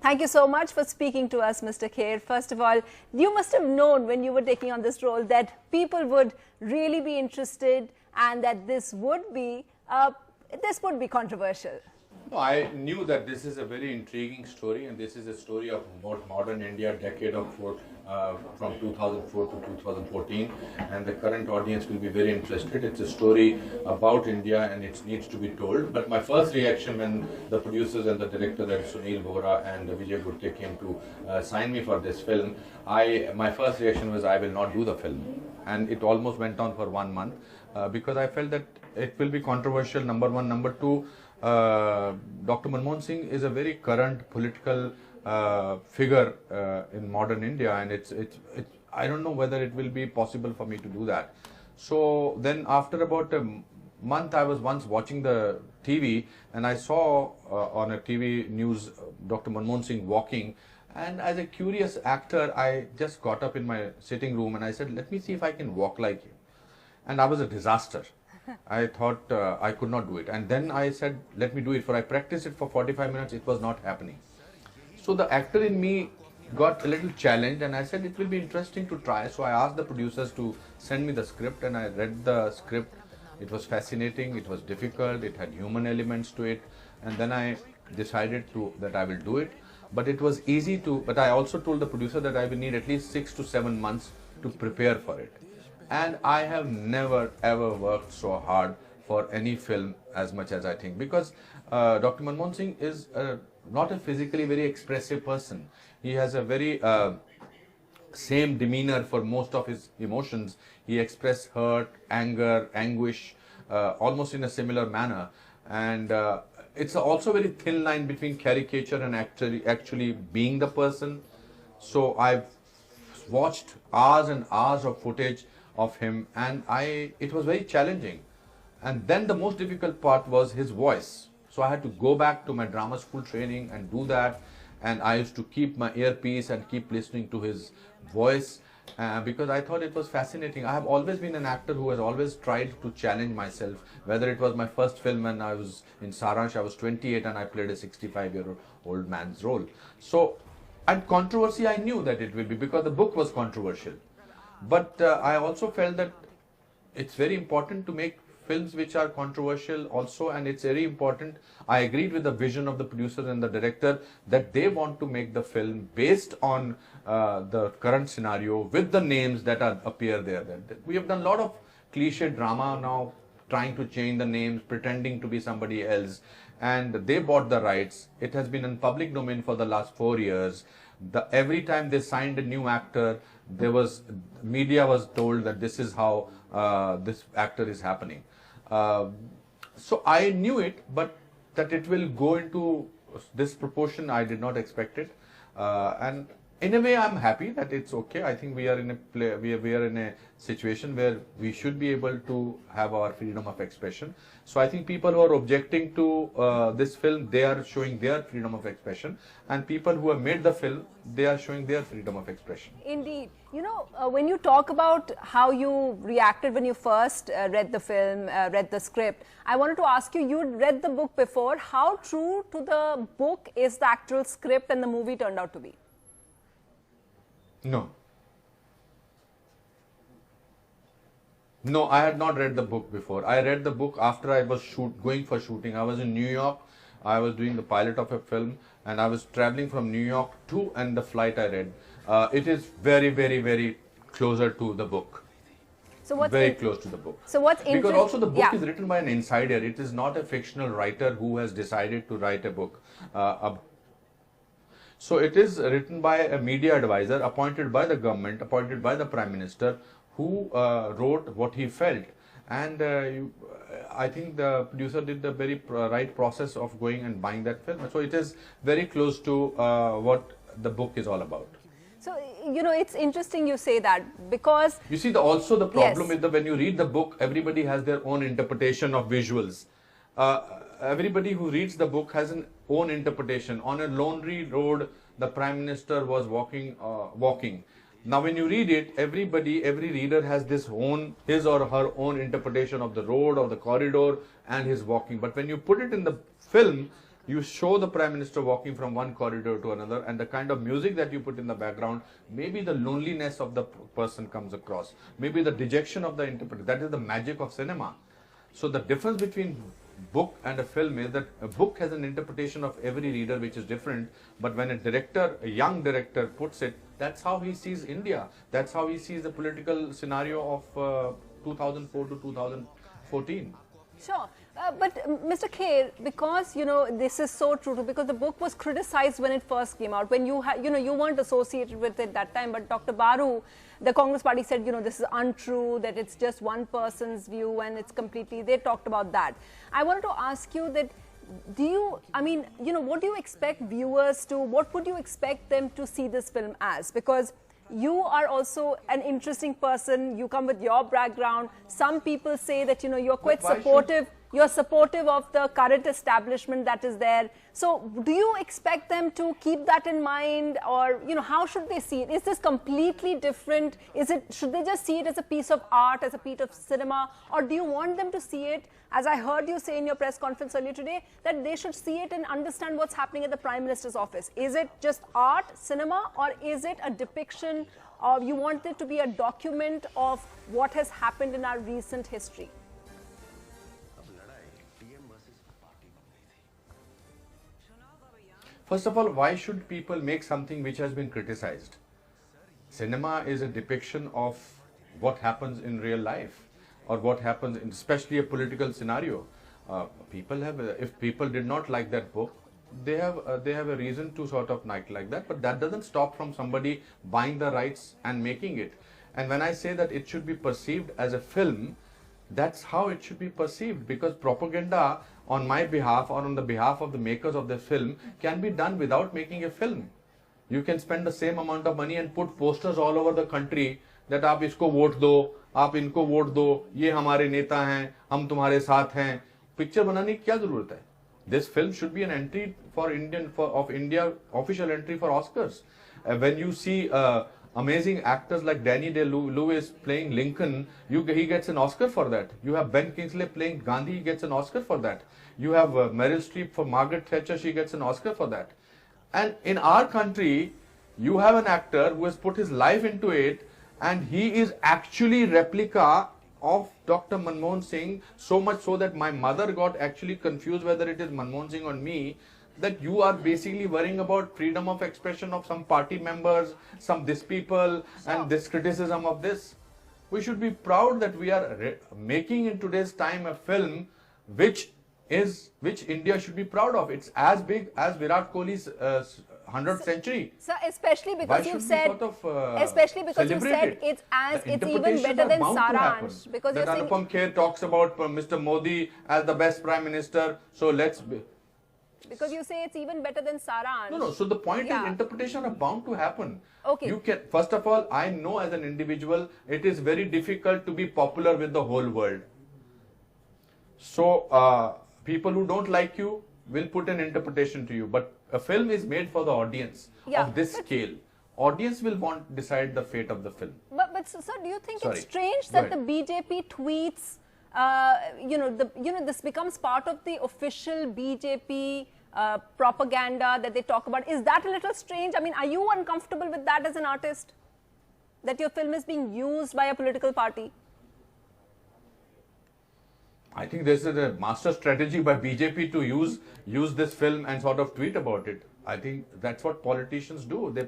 Thank you so much for speaking to us, Mr. Kher. First of all, you must have known when you were taking on this role that people would really be interested and that this would be controversial. No, I knew that this is a very intriguing story, and this is a story of modern India, decade of from 2004 to 2014, and the current audience will be very interested. It's a story about India, and it needs to be told. But my first reaction when the producers and the director, that Sunil Bohra and Vijay Gurte, came to sign me for this film, my first reaction was I will not do the film, and it almost went on for 1 month because I felt that it will be controversial. Number one, number two. Dr. Manmohan Singh is a very current political figure in modern India, and I don't know whether it will be possible for me to do that. So then after about a month, I was once watching the TV, and I saw on a TV news Dr. Manmohan Singh walking, and as a curious actor, I just got up in my sitting room and I said, let me see if I can walk like him. And I was a disaster. I thought I could not do it, and then I said, let me do it. I practiced it for 45 minutes, it was not happening. So the actor in me got a little challenged, and I said it will be interesting to try. So I asked the producers to send me the script, and I read the script. It was fascinating, it was difficult, it had human elements to it, and then I decided that I will do it. But it was easy but I also told the producer that I will need at least 6 to 7 months to prepare for it. And I have never ever worked so hard for any film as much as I think, because Dr. Manmohan Singh is not a physically very expressive person. He has a very same demeanor for most of his emotions. He expresses hurt, anger, anguish almost in a similar manner, and it's also very thin line between caricature and actually being the person. So I've watched hours and hours of footage of him, and it was very challenging. And then the most difficult part was his voice. So I had to go back to my drama school training and do that, and I used to keep my earpiece and keep listening to his voice because I thought it was fascinating. I have always been an actor who has always tried to challenge myself, whether it was my first film when I was in Saransh, I was 28 and I played a 65-year-old man's role. So, and controversy, I knew that it will be because the book was controversial. But I also felt that it's very important to make films which are controversial also, and it's very important. I agreed with the vision of the producer and the director that they want to make the film based on the current scenario with the names that appear there. We have done a lot of cliche drama now, trying to change the names, pretending to be somebody else, and they bought the rights. It has been in public domain for the last 4 years. Every time they signed a new actor, media was told that this is how this actor is happening. So I knew it, but that it will go into this proportion, I did not expect it. And in a way, I'm happy that it's okay. I think we are in a situation where we should be able to have our freedom of expression. So I think people who are objecting to this film, they are showing their freedom of expression, and people who have made the film, they are showing their freedom of expression. Indeed. You know, when you talk about how you reacted when you first read the film, read the script, I wanted to ask you, you'd read the book before. How true to the book is the actual script and the movie turned out to be? No. No, I had not read the book before. I read the book after I was going for shooting. I was in New York. I was doing the pilot of a film, and I was traveling from New York to, and the flight I read. It is very, very, very closer to the book. So what's very close to the book. So what's interesting? Because also the book is written by an insider. It is not a fictional writer who has decided to write a book. So it is written by a media advisor appointed by the government, appointed by the Prime Minister, who wrote what he felt. And I think the producer did the very right process of going and buying that film. So it is very close to what the book is all about. So, you know, it's interesting you say that, because you see, also the problem is that when you read the book, everybody has their own interpretation of visuals. Everybody who reads the book has an own interpretation. On a lonely road, the Prime Minister was walking. Now, when you read it, every reader has his or her own interpretation of the road or the corridor and his walking. But when you put it in the film, You show the Prime Minister walking from one corridor to another, and the kind of music that you put in the background, maybe the loneliness of the person comes across, maybe the dejection of the interpreter. That is the magic of cinema. So the difference between book and a film is that a book has an interpretation of every reader which is different, but when a young director puts it, that's how he sees India. That's how he sees the political scenario of 2004 to 2014. Sure, but Mr. Kher, because this is so true, because the book was criticized when it first came out, when you weren't associated with it that time, but Dr. Baru, the Congress party said, this is untrue, that it's just one person's view and it's completely, they talked about that. I wanted to ask you that, what do you expect viewers to, what would you expect them to see this film as? Because you are also an interesting person, you come with your background. Some people say that, you're quite supportive. You're supportive of the current establishment that is there. So do you expect them to keep that in mind, or, how should they see it? Is this completely different? Should they just see it as a piece of art, as a piece of cinema? Or do you want them to see it, as I heard you say in your press conference earlier today, that they should see it and understand what's happening at the Prime Minister's office? Is it just art, cinema, or is it a depiction of, you want it to be a document of what has happened in our recent history? First of all, why should people make something which has been criticized? Cinema is a depiction of what happens in real life, or what happens in especially a political scenario. If people did not like that book, they have a reason to sort of not like that, but that doesn't stop from somebody buying the rights and making it. And when I say that it should be perceived as a film, that's how it should be perceived, because propaganda on my behalf or on the behalf of the makers of the film can be done without making a film. You can spend the same amount of money and put posters all over the country that आप इसको vote दो, आप इनको vote दो, ये हमारे नेता हैं, हम तुम्हारे साथ हैं. पिक्चर बनाने की क्या जरूरत है? This film should be an entry for India official entry for Oscars. When you see amazing actors like Danny Day-Lewis playing Lincoln, he gets an Oscar for that. You have Ben Kingsley playing Gandhi, he gets an Oscar for that. You have Meryl Streep for Margaret Thatcher, she gets an Oscar for that. And in our country, you have an actor who has put his life into it, and he is actually replica of Dr. Manmohan Singh, so much so that my mother got actually confused whether it is Manmohan Singh or me, that you are basically worrying about freedom of expression of some party members, this people, and this criticism of this. We should be proud that we are making in today's time a film which India should be proud of. It's as big as Virat Kohli's 100th century. So especially because you've said, it's even better than Saransh. Because that Anupam Kher talks about Mr. Modi as the best Prime Minister. So because you say it's even better than Saransh. No. So the point is, interpretation are bound to happen. Okay. First of all, I know as an individual, it is very difficult to be popular with the whole world. So people who don't like you will put an interpretation to you. But a film is made for the audience of this scale. Audience will decide the fate of the film. But sir, do you think it's strange that the BJP tweets, this becomes part of the official BJP propaganda that they talk about? Is that a little strange? I mean, are you uncomfortable with that as an artist? That your film is being used by a political party? I think this is a master strategy by BJP to use this film and sort of tweet about it. I think that's what politicians do. They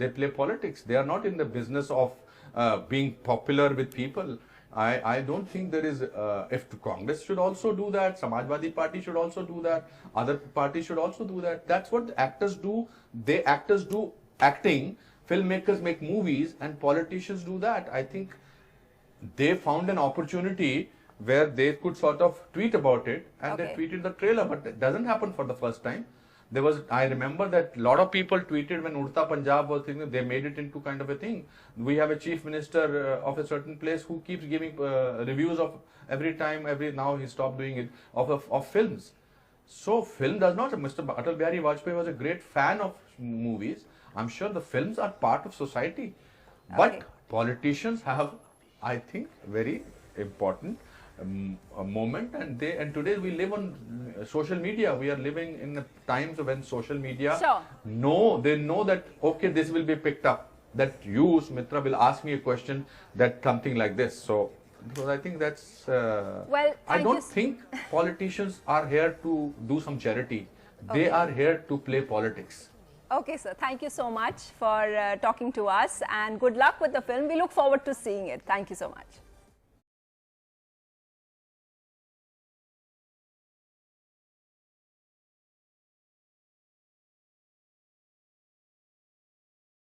play politics. They are not in the business of being popular with people. I don't think there is, if Congress should also do that, Samajwadi Party should also do that, other parties should also do that. That's what actors do. Actors do acting, filmmakers make movies, and politicians do that. I think they found an opportunity where they could sort of tweet about it, and they tweeted the trailer, but it doesn't happen for the first time. I remember that a lot of people tweeted when Udta Punjab was thinking, they made it into kind of a thing. We have a chief minister of a certain place who keeps giving reviews of now he stopped doing it, of films. So film does not, Mr. Atal Bihari Vajpayee was a great fan of movies. I'm sure the films are part of society. But politicians have, I think, very important a moment, and today we live on social media. We are living in times when social media they know that okay, this will be picked up, that you, Smitra, will ask me a question, that something like this. So I think that's well, I don't think politicians are here to do some charity. They are here to play politics. Okay, sir. Thank you so much for talking to us, and good luck with the film. We look forward to seeing it. Thank you so much.